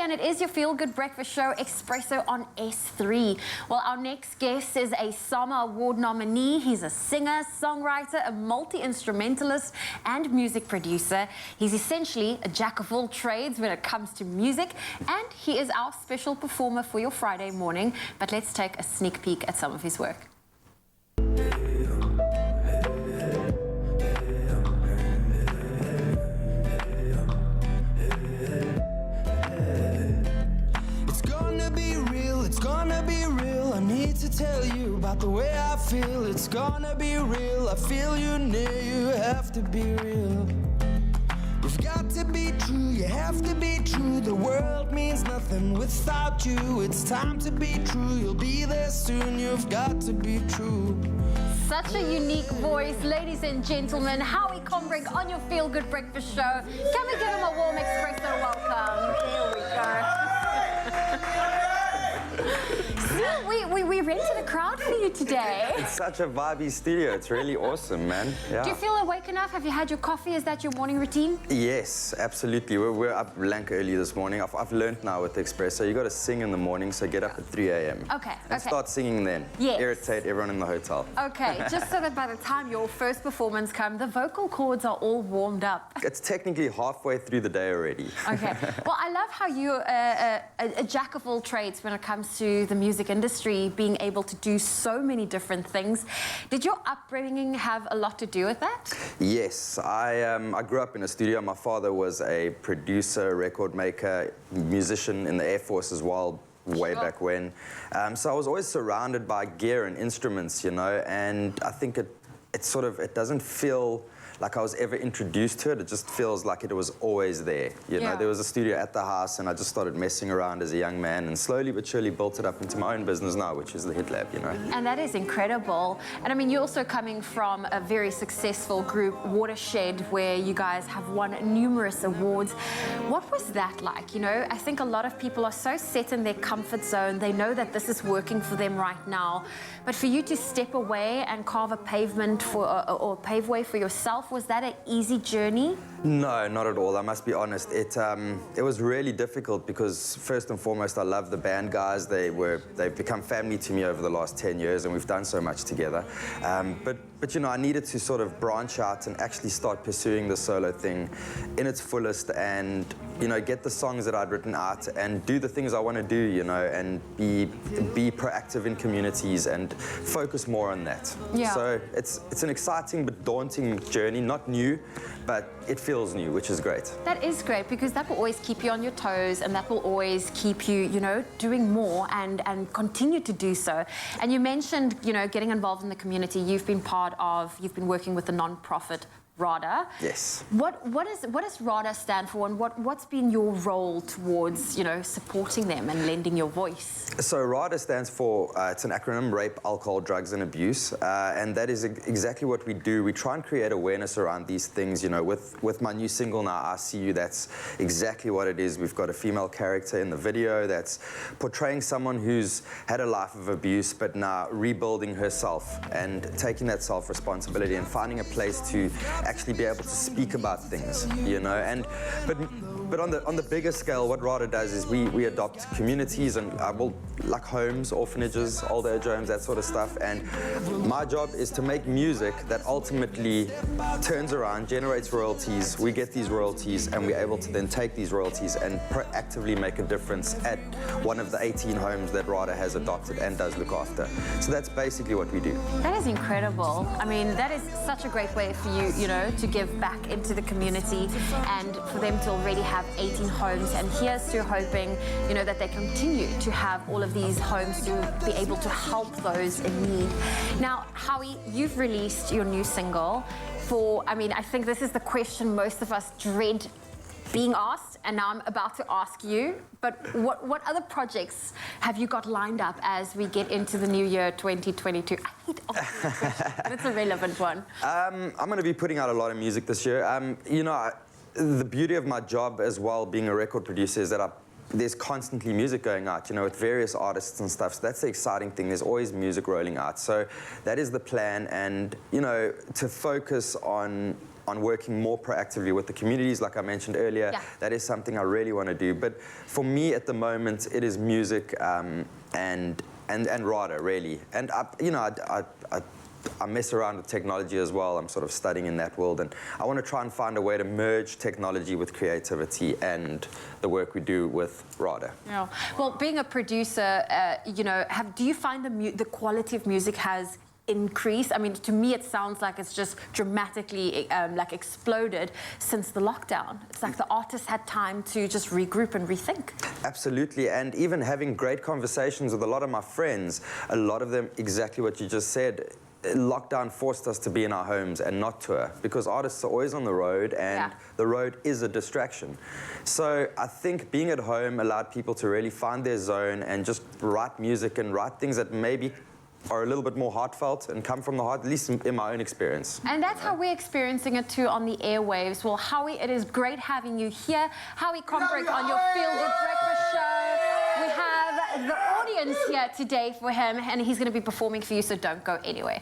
and it is your feel-good breakfast show, Expresso on S3. Well, our next guest is a SAMA Award nominee. He's a singer, songwriter, a multi-instrumentalist, and music producer. He's essentially a jack of all trades when it comes to music, and he is our special performer for your Friday morning. But let's take a sneak peek at some of his work. Tell you about the way I feel. It's gonna be real. I feel you near. You have to be real. You've got to be true. You have to be true. The world means nothing without you. It's time to be true. You'll be there soon. You've got to be true. Such a unique voice, ladies and gentlemen. Howie Combrink on your Feel Good Breakfast Show. Can we give him a warm Expresso welcome? There we go. We rented a crowd for you today. It's such a vibey studio. It's really awesome, man. Yeah. Do you feel awake enough? Have you had your coffee? Is that your morning routine? Yes, absolutely. We're up lank early this morning. I've learned now with Expresso, you got to sing in the morning, so get up at 3 a.m. Okay. And start singing then. Yes. Irritate everyone in the hotel. Okay, just so that by the time your first performance comes, the vocal cords are all warmed up. It's technically halfway through the day already. Okay. Well, I love how you're a jack of all trades when it comes to the music industry, being able to do so many different things. Did your upbringing have a lot to do with that? Yes, I grew up in a studio. My father was a producer, record maker, musician in the Air Force as well, way back when. So I was always surrounded by gear and instruments, you know, and I think it doesn't feel like I was ever introduced to it. It just feels like it was always there. You know, there was a studio at the house, and I just started messing around as a young man, and slowly but surely built it up into my own business now, which is the Hit Lab, you know. And that is incredible. And I mean, you're also coming from a very successful group, Watershed, where you guys have won numerous awards. What was that like? You know, I think a lot of people are so set in their comfort zone. They know that this is working for them right now. But for you to step away and carve a pavement or pave way for yourself, was that an easy journey? No, not at all. I must be honest. It was really difficult because first and foremost, I love the band guys. They've become family to me over the last 10 years, and we've done so much together. But you know, I needed to sort of branch out and actually start pursuing the solo thing in its fullest, and you know, get the songs that I'd written out and do the things I want to do, you know, and be proactive in communities and focus more on that. Yeah. So it's an exciting but daunting journey, not new, but it feels new, which is great. That is great, because that will always keep you on your toes, and that will always keep you, you know, doing more and continue to do so. And you mentioned, you know, getting involved in the community. You've been working with the non-profit RADA. Yes. What does RADA stand for, and what's been your role towards, you know, supporting them and lending your voice? So RADA stands for, it's an acronym, Rape, Alcohol, Drugs and Abuse, and that is exactly what we do. We try and create awareness around these things, you know. With my new single now, I See You, that's exactly what it is. We've got a female character in the video that's portraying someone who's had a life of abuse but now rebuilding herself and taking that self-responsibility and finding a place to actually be able to speak about things, you know. But on the bigger scale, what RADA does is we adopt communities and like homes, orphanages, old age homes, that sort of stuff. And my job is to make music that ultimately turns around, generates royalties. We get these royalties, and we're able to then take these royalties and proactively make a difference at one of the 18 homes that RADA has adopted and does look after. So that's basically what we do. That is incredible. I mean, that is such a great way for you, you know, to give back into the community, and for them to already have 18 homes. And here's to hoping, you know, that they continue to have all of these homes to be able to help those in need. Now, Howie, you've released your new single I think this is the question most of us dread being asked, and now I'm about to ask you, but what other projects have you got lined up as we get into the new year 2022? I hate asking this question, but it's a relevant one. I'm going to be putting out a lot of music this year. You know, the beauty of my job as well, being a record producer, is that there's constantly music going out, you know, with various artists and stuff. So that's the exciting thing. There's always music rolling out. So that is the plan, and, you know, to focus on on working more proactively with the communities, like I mentioned earlier. Yeah. That is something I really want to do. But for me at the moment, it is music and RADA, really. And I mess around with technology as well. I'm sort of studying in that world, and I want to try and find a way to merge technology with creativity and the work we do with RADA. Yeah. Well, being a producer, do you find the quality of music has increased? I mean, to me, it sounds like it's just dramatically exploded since the lockdown. It's like the artists had time to just regroup and rethink. Absolutely, and even having great conversations with a lot of my friends, a lot of them, exactly what you just said. Lockdown forced us to be in our homes and not tour, because artists are always on the road, and the road is a distraction. So I think being at home allowed people to really find their zone and just write music and write things that maybe are a little bit more heartfelt and come from the heart, at least in my own experience. And that's how we're experiencing it too on the airwaves. Well, Howie, it is great having you here. Howie Combrink on your Feel Good Breakfast Show. We have the audience here today for him, and he's going to be performing for you, so don't go anywhere.